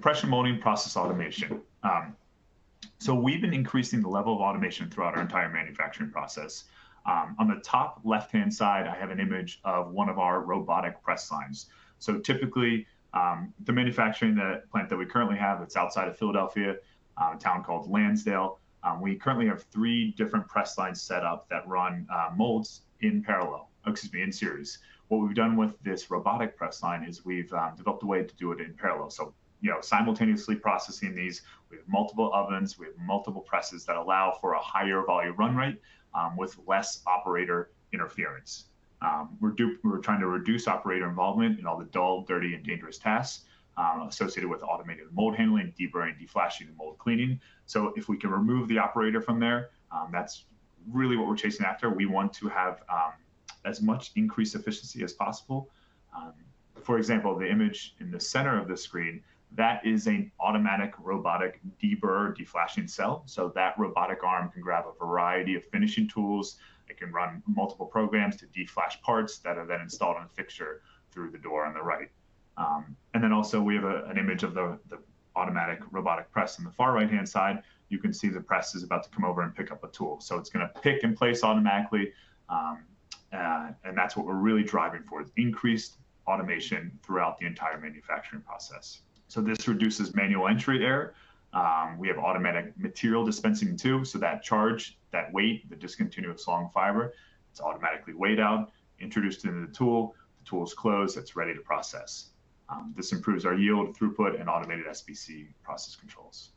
compression molding process automation. So we've been increasing the level of automation throughout our entire manufacturing process. On the top left-hand side, I have an image of one of our robotic press lines. So typically, the manufacturing plant that we currently have, it's outside of Philadelphia, a town called Lansdale. We currently have 3 different press lines set up that run molds in parallel, in series. What we've done with this robotic press line is we've developed a way to do it in parallel. So, simultaneously processing these, we have multiple ovens, we have multiple presses that allow for a higher volume run rate with less operator interference. We're trying to reduce operator involvement in all the dull, dirty, and dangerous tasks associated with automated mold handling, deburring, deflashing, and mold cleaning. So if we can remove the operator from there, that's really what we're chasing after. We want to have as much increased efficiency as possible. For example, the image in the center of the screen, that is an automatic robotic deburr deflashing cell. So that robotic arm can grab a variety of finishing tools. It can run multiple programs to deflash parts that are then installed on a fixture through the door on the right. And then also we have an image of the automatic robotic press on the far right-hand side. You can see the press is about to come over and pick up a tool. So it's going to pick and place automatically. And that's what we're really driving for, is increased automation throughout the entire manufacturing process. So this reduces manual entry error. We have automatic material dispensing too. So that charge, that weight, the discontinuous long fiber, it's automatically weighed out, introduced into the tool is closed, it's ready to process. This improves our yield, throughput, and automated SBC process controls.